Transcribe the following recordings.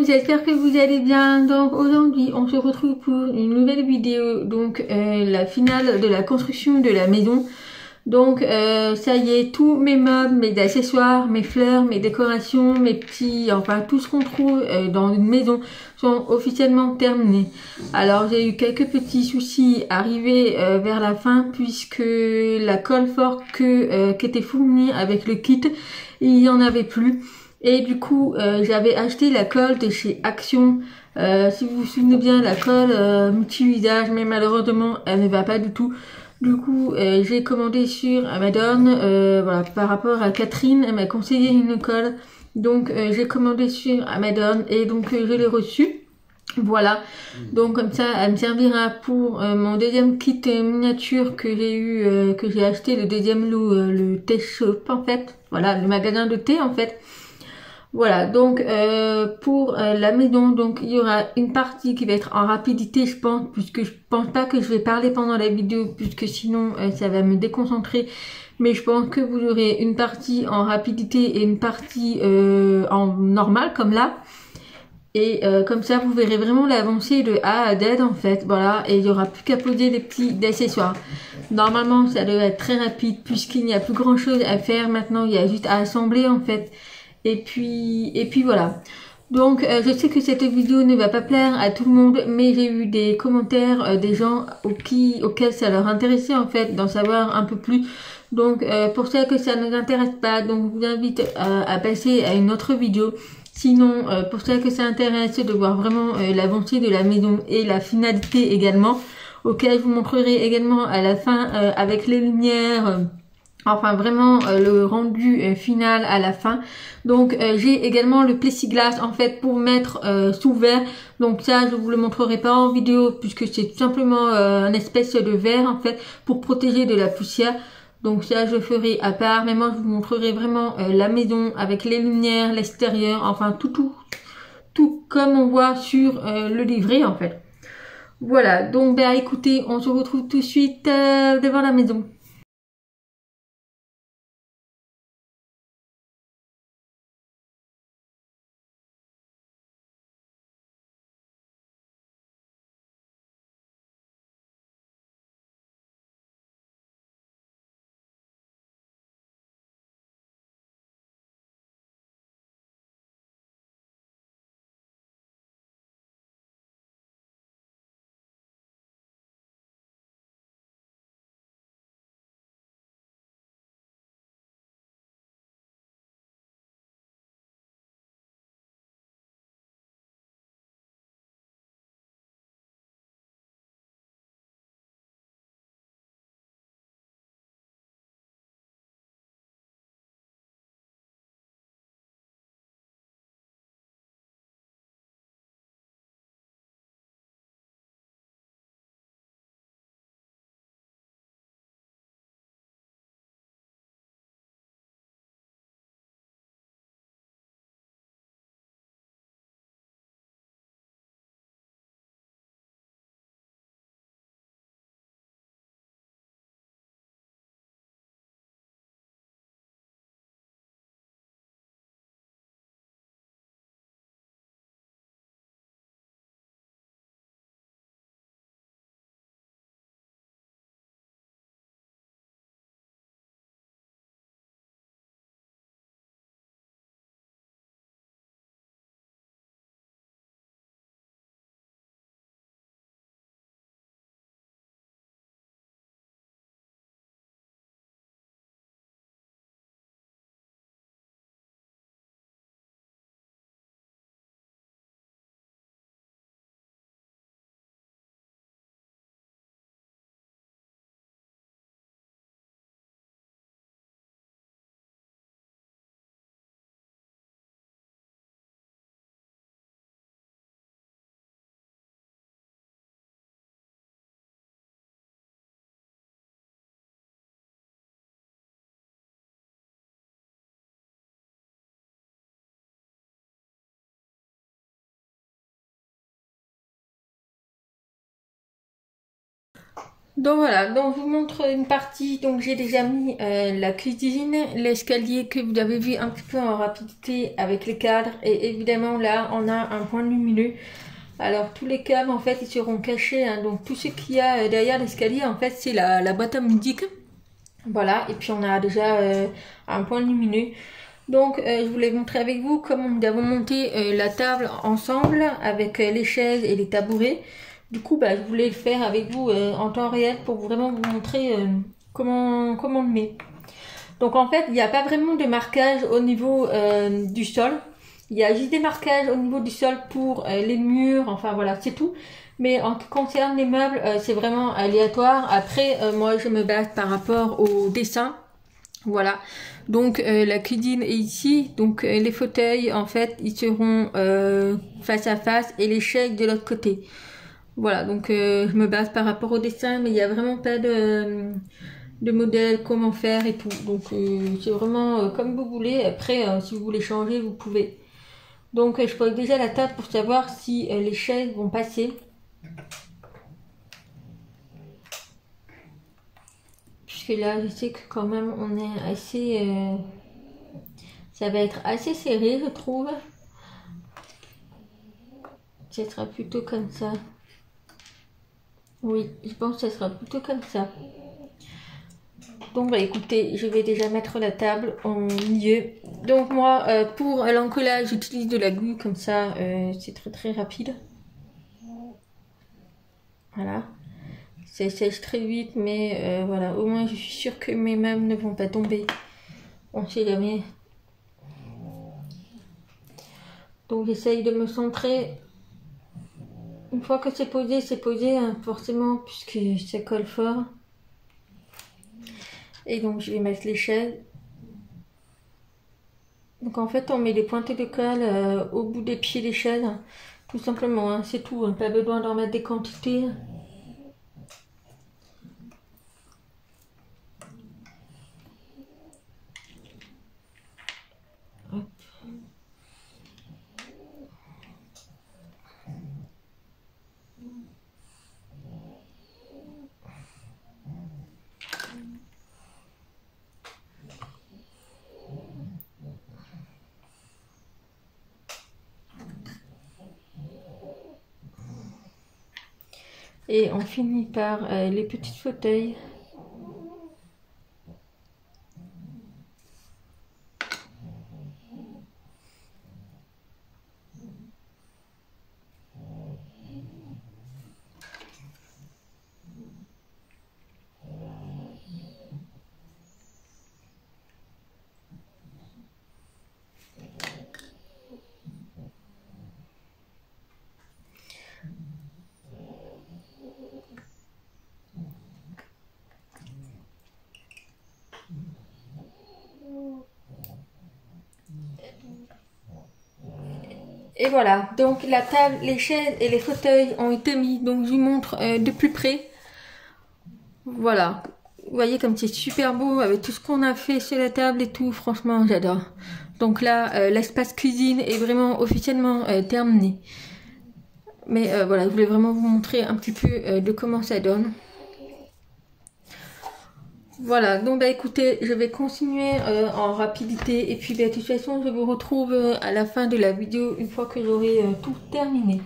j'espère que vous allez bien. Donc aujourd'hui on se retrouve pour une nouvelle vidéo, donc la finale de la construction de la maison. Donc ça y est, tous mes meubles, mes accessoires, mes fleurs, mes décorations, mes petits, enfin tout ce qu'on trouve dans une maison sont officiellement terminés. Alors j'ai eu quelques petits soucis arrivés vers la fin, puisque la colle forte qui était fournie avec le kit, il n'y en avait plus. Et du coup, j'avais acheté la colle de chez Action. Si vous vous souvenez bien, la colle multi-usage, mais malheureusement, elle ne va pas du tout. Du coup, j'ai commandé sur Amazon. Voilà, par rapport à Catherine, elle m'a conseillé une colle. Donc, j'ai commandé sur Amazon et donc je l'ai reçue. Voilà, donc comme ça, elle me servira pour mon deuxième kit miniature que j'ai eu, que j'ai acheté, le deuxième lot, le Tea Shop en fait. Voilà, le magasin de thé en fait. Voilà, donc pour la maison, donc il y aura une partie qui va être en rapidité, je pense, puisque je pense pas que je vais parler pendant la vidéo, puisque sinon ça va me déconcentrer. Mais je pense que vous aurez une partie en rapidité et une partie en normal, comme là. Et comme ça, vous verrez vraiment l'avancée de A à Z en fait. Voilà, et il y aura plus qu'à poser des petits accessoires. Normalement, ça devrait être très rapide, puisqu'il n'y a plus grand chose à faire maintenant. Il y a juste à assembler en fait. Et puis voilà. Donc je sais que cette vidéo ne va pas plaire à tout le monde, mais j'ai eu des commentaires des gens auxquels ça leur intéressait en fait d'en savoir un peu plus. Donc pour ceux que ça ne nous intéresse pas, donc je vous invite à passer à une autre vidéo. Sinon pour ceux que ça intéresse de voir vraiment l'avancée de la maison et la finalité également, auquel je vous montrerai également à la fin avec les lumières. Enfin vraiment le rendu final à la fin. Donc j'ai également le plexiglas en fait pour mettre sous verre. Donc ça je vous le montrerai pas en vidéo, puisque c'est tout simplement un espèce de verre en fait pour protéger de la poussière. Donc ça je ferai à part, mais moi je vous montrerai vraiment la maison avec les lumières, l'extérieur, enfin tout comme on voit sur le livret en fait. Voilà, donc bah écoutez, on se retrouve tout de suite devant la maison. Donc voilà, donc je vous montre une partie. Donc j'ai déjà mis la cuisine, l'escalier que vous avez vu un petit peu en rapidité avec les cadres, et évidemment là on a un point lumineux. Alors tous les câbles en fait ils seront cachés, hein. Donc tout ce qu'il y a derrière l'escalier en fait c'est la boîte à musique. Voilà, et puis on a déjà un point lumineux. Donc je voulais montrer avec vous comment nous avons monté la table ensemble avec les chaises et les tabourets. Du coup, bah, je voulais le faire avec vous en temps réel pour vraiment vous montrer comment on le met. Donc en fait, il n'y a pas vraiment de marquage au niveau du sol. Il y a juste des marquages au niveau du sol pour les murs, enfin voilà, c'est tout. Mais en ce qui concerne les meubles, c'est vraiment aléatoire. Après, moi, je me base par rapport au dessin. Voilà, donc la cuisine est ici, donc les fauteuils en fait ils seront face à face et les chaises de l'autre côté. Voilà, donc je me base par rapport au dessin, mais il n'y a vraiment pas de modèle, comment faire et tout. Donc c'est vraiment comme vous voulez. Après, si vous voulez changer, vous pouvez. Donc je pose déjà la table pour savoir si les chaises vont passer. Puisque là, je sais que quand même on est assez... ça va être assez serré, je trouve. Ça sera plutôt comme ça. Oui, je pense que ça sera plutôt comme ça. Donc bah écoutez, je vais déjà mettre la table en milieu. Donc moi, pour l'encollage, j'utilise de la glu, comme ça, c'est très rapide. Voilà. Ça sèche très vite, mais voilà, au moins je suis sûre que mes meubles ne vont pas tomber. On sait jamais. Donc j'essaye de me centrer. Une fois que c'est posé, hein, forcément, puisque ça colle fort. Et donc je vais mettre les chaises. Donc en fait on met les pointes de colle au bout des pieds des chaises, hein, tout simplement, hein, c'est tout, hein, pas besoin d'en mettre des quantités. Et on finit par les petits fauteuils. Et voilà, donc la table, les chaises et les fauteuils ont été mis, donc je vous montre de plus près. Voilà, vous voyez comme c'est super beau avec tout ce qu'on a fait sur la table et tout, franchement j'adore. Donc là, l'espace cuisine est vraiment officiellement terminé. Mais voilà, je voulais vraiment vous montrer un petit peu de comment ça donne. Voilà, donc bah écoutez, je vais continuer en rapidité et puis bah, de toute façon je vous retrouve à la fin de la vidéo une fois que j'aurai tout terminé.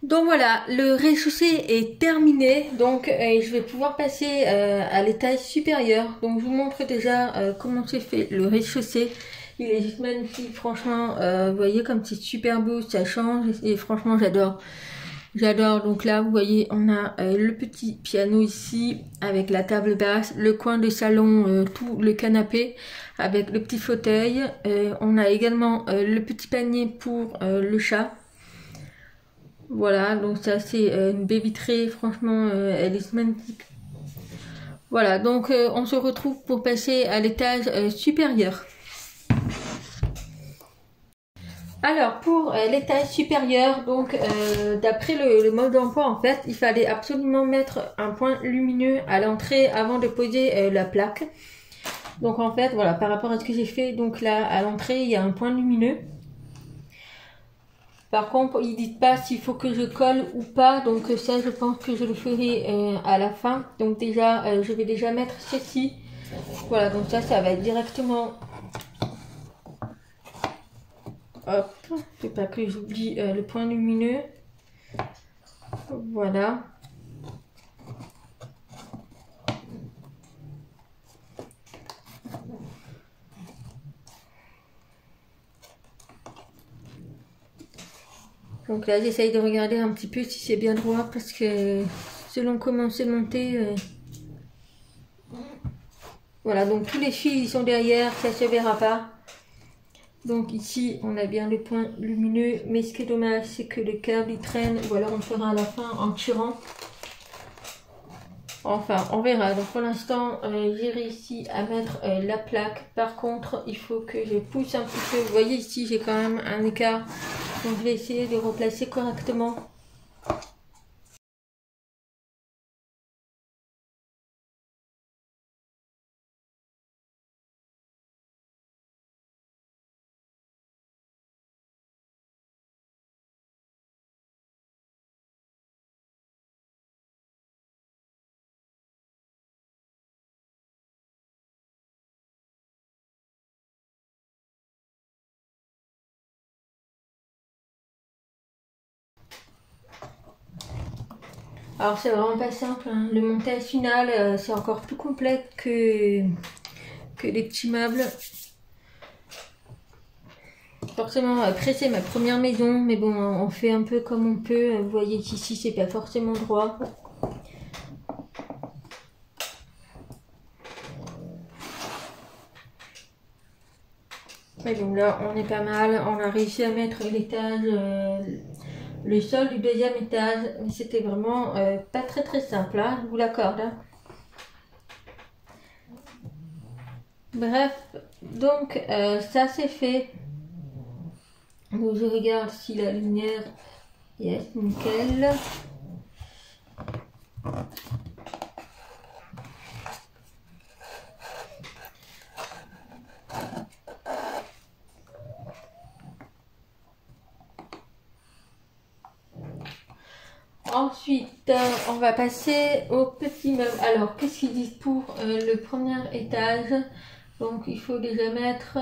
Donc voilà, le rez-de-chaussée est terminé, donc je vais pouvoir passer à l'étage supérieur. Donc je vous montre déjà comment c'est fait le rez-de-chaussée. Il est juste magnifique, franchement, vous voyez comme c'est super beau, ça change et franchement j'adore. J'adore, donc là vous voyez on a le petit piano ici avec la table basse, le coin de salon, tout le canapé avec le petit fauteuil. On a également le petit panier pour le chat. Voilà, donc ça c'est une baie vitrée, franchement elle est magnifique. Voilà, donc on se retrouve pour passer à l'étage supérieur. Alors pour l'étage supérieur, donc d'après le mode d'emploi en fait, il fallait absolument mettre un point lumineux à l'entrée avant de poser la plaque. Donc en fait voilà, par rapport à ce que j'ai fait, donc là à l'entrée il y a un point lumineux. Par contre, ils disent pas s'il faut que je colle ou pas, donc ça je pense que je le ferai à la fin. Donc déjà, je vais déjà mettre ceci. Voilà, donc ça va être directement. Hop, faut pas que j'oublie le point lumineux. Voilà. Donc là, j'essaye de regarder un petit peu si c'est bien droit parce que selon comment c'est monté. Voilà, donc tous les fils ils sont derrière, ça se verra pas. Donc ici, on a bien le point lumineux, mais ce qui est dommage, c'est que le câble il traîne, ou alors on le fera à la fin en tirant. Enfin, on verra. Donc pour l'instant, j'ai réussi à mettre la plaque. Par contre, il faut que je pousse un petit peu. Vous voyez ici, j'ai quand même un écart. Donc je vais essayer de replacer correctement. Alors c'est vraiment pas simple, hein. Le montage final, c'est encore plus complexe que les petits meubles. Forcément, après c'est ma première maison, mais bon, on fait un peu comme on peut. Vous voyez qu'ici c'est pas forcément droit. Mais bon, là on est pas mal. On a réussi à mettre l'étage, le sol du deuxième étage, mais c'était vraiment pas très simple, hein, je vous l'accorde. Hein. Bref, donc ça c'est fait. Donc je regarde si la lumière, yes, nickel. Ensuite, on va passer au petit meuble. Alors, qu'est-ce qu'ils disent pour le premier étage? Donc, il faut déjà mettre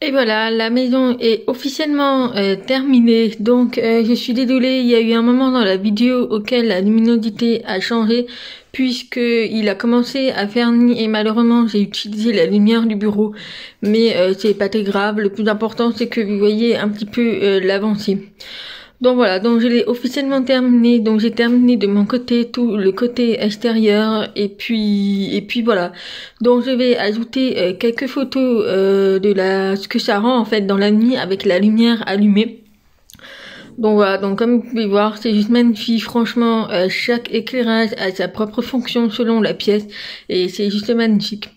Et voilà, la maison est officiellement terminée. Donc je suis désolée, il y a eu un moment dans la vidéo auquel la luminosité a changé puisque il a commencé à faire nuit et malheureusement j'ai utilisé la lumière du bureau. Mais c'est pas très grave, le plus important c'est que vous voyez un petit peu l'avancée. Donc voilà, donc je l'ai officiellement terminé. Donc j'ai terminé de mon côté tout le côté extérieur et puis voilà. Donc je vais ajouter quelques photos de ce que ça rend en fait dans la nuit avec la lumière allumée. Donc voilà, donc comme vous pouvez voir, c'est juste magnifique. Franchement, chaque éclairage a sa propre fonction selon la pièce et c'est juste magnifique.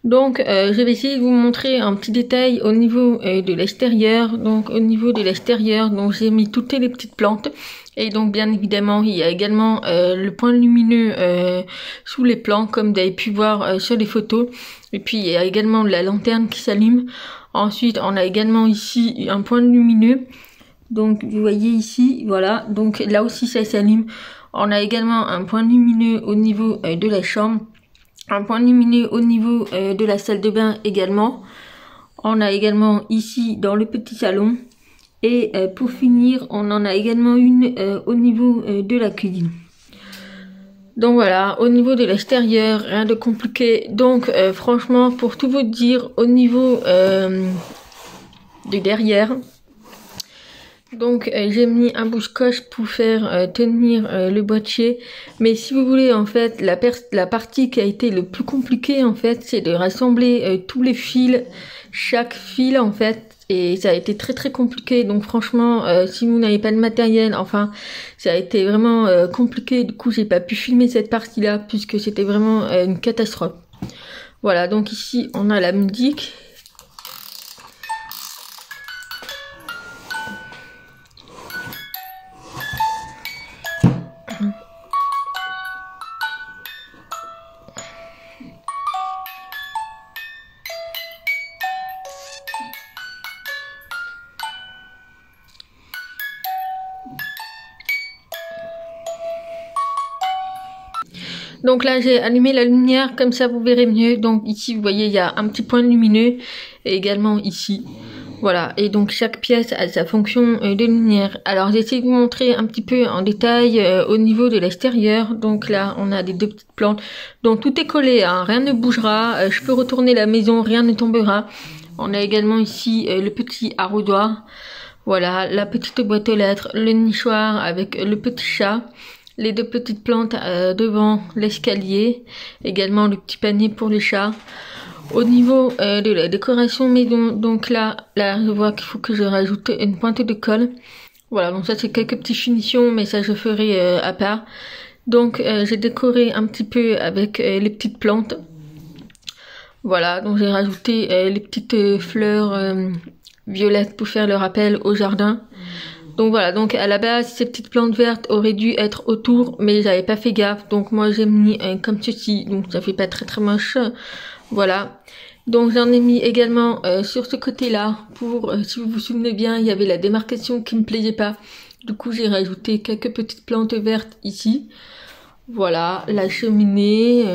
Donc je vais essayer de vous montrer un petit détail au niveau de l'extérieur. Donc au niveau de l'extérieur, donc j'ai mis toutes les petites plantes. Et donc bien évidemment il y a également le point lumineux sous les plants comme vous avez pu voir sur les photos. Et puis il y a également la lanterne qui s'allume. Ensuite on a également ici un point lumineux. Donc vous voyez ici, voilà, donc là aussi ça s'allume. On a également un point lumineux au niveau de la chambre. Un point lumineux au niveau de la salle de bain également. On a également ici dans le petit salon. Et pour finir, on en a également une au niveau de la cuisine. Donc voilà, au niveau de l'extérieur, rien de compliqué. Donc franchement, pour tout vous dire, au niveau de derrière, donc j'ai mis un bouche-coche pour faire tenir le boîtier. Mais si vous voulez en fait la partie qui a été le plus compliquée en fait, c'est de rassembler tous les fils, chaque fil en fait. Et ça a été très très compliqué. Donc franchement si vous n'avez pas de matériel, enfin ça a été vraiment compliqué. Du coup j'ai pas pu filmer cette partie là puisque c'était vraiment une catastrophe. Voilà, donc ici on a la musique. Donc là j'ai allumé la lumière, comme ça vous verrez mieux. Donc ici vous voyez il y a un petit point lumineux et également ici. Voilà, et donc chaque pièce a sa fonction de lumière. Alors j'essaie de vous montrer un petit peu en détail au niveau de l'extérieur. Donc là on a des deux petites plantes. Donc tout est collé, hein, rien ne bougera. Je peux retourner la maison, rien ne tombera. On a également ici le petit arrosoir. Voilà, la petite boîte aux lettres, le nichoir avec le petit chat. Les deux petites plantes devant l'escalier, également le petit panier pour les chats. Au niveau de la décoration maison, donc là je vois qu'il faut que je rajoute une pointe de colle. Voilà, donc ça c'est quelques petites finitions, mais ça je ferai à part. Donc j'ai décoré un petit peu avec les petites plantes. Voilà, donc j'ai rajouté les petites fleurs violettes pour faire le rappel au jardin. Donc voilà, donc à la base ces petites plantes vertes auraient dû être autour, mais j'avais pas fait gaffe, donc moi j'ai mis comme ceci, donc ça fait pas très très moche. Voilà, donc j'en ai mis également sur ce côté là pour si vous vous souvenez bien, il y avait la démarcation qui me plaisait pas, du coup j'ai rajouté quelques petites plantes vertes ici. Voilà, la cheminée.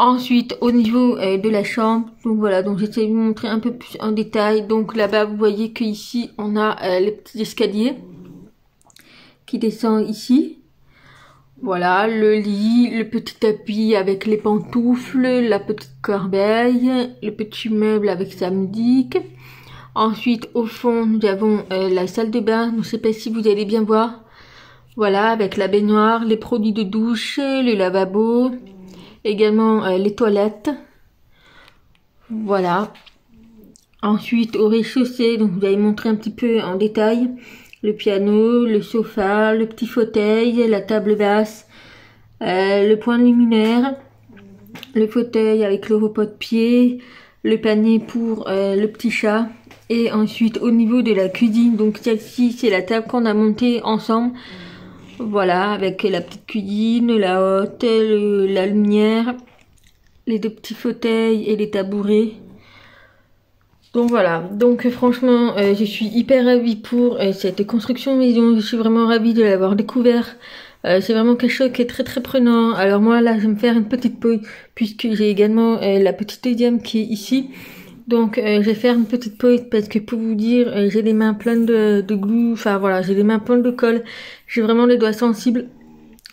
Ensuite, au niveau de la chambre, donc voilà, donc j'essaie de vous montrer un peu plus en détail. Donc là-bas, vous voyez qu'ici, on a les petits escaliers qui descendent ici. Voilà, le lit, le petit tapis avec les pantoufles, la petite corbeille, le petit meuble avec sa musique. Ensuite, au fond, nous avons la salle de bain. Je ne sais pas si vous allez bien voir. Voilà, avec la baignoire, les produits de douche, le lavabo. Également les toilettes. Voilà. Ensuite au rez-de-chaussée, donc vous allez montrer un petit peu en détail le piano, le sofa, le petit fauteuil, la table basse, le point luminaire, le fauteuil avec le repose-pied, le panier pour le petit chat. Et ensuite au niveau de la cuisine, donc celle-ci c'est la table qu'on a montée ensemble. Voilà, avec la petite cuisine, la hotte, la lumière, les deux petits fauteuils et les tabourets. Donc voilà, donc franchement, je suis hyper ravie pour cette construction maison. Je suis vraiment ravie de l'avoir découvert. C'est vraiment quelque chose qui est très très prenant. Alors moi là, je vais me faire une petite pause puisque j'ai également la petite deuxième qui est ici. Donc je vais faire une petite pause parce que pour vous dire, j'ai les mains pleines de glue, enfin voilà, j'ai les mains pleines de colle, j'ai vraiment les doigts sensibles.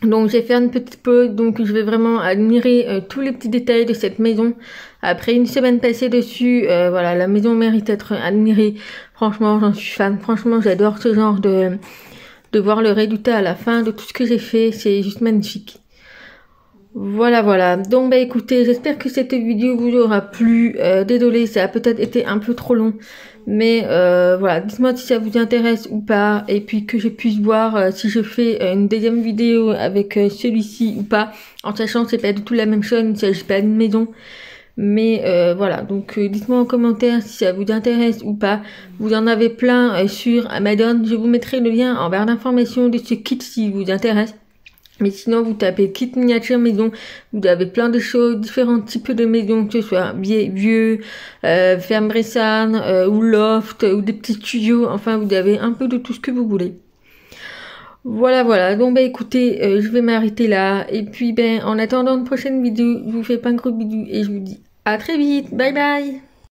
Donc je vais faire une petite pause, donc je vais vraiment admirer tous les petits détails de cette maison. Après une semaine passée dessus, voilà, la maison mérite d'être admirée. Franchement, j'en suis fan. Franchement, j'adore ce genre de voir le résultat à la fin de tout ce que j'ai fait. C'est juste magnifique. Voilà. Donc bah écoutez, j'espère que cette vidéo vous aura plu. Désolée, ça a peut-être été un peu trop long. Mais voilà, dites-moi si ça vous intéresse ou pas. Et puis que je puisse voir si je fais une deuxième vidéo avec celui-ci ou pas. En sachant que c'est pas du tout la même chose, il ne s'agit pas d'une maison. Mais voilà, donc dites-moi en commentaire si ça vous intéresse ou pas. Vous en avez plein sur Amazon. Je vous mettrai le lien en barre d'information de ce kit si vous intéresse. Mais sinon, vous tapez kit miniature maison, vous avez plein de choses, différents types de maisons, que ce soit vieux, ferme Bressane, ou loft, ou des petits studios, enfin vous avez un peu de tout ce que vous voulez. Voilà, donc bah écoutez, je vais m'arrêter là, et puis ben en attendant une prochaine vidéo, je vous fais plein de gros bisous, et je vous dis à très vite, bye bye.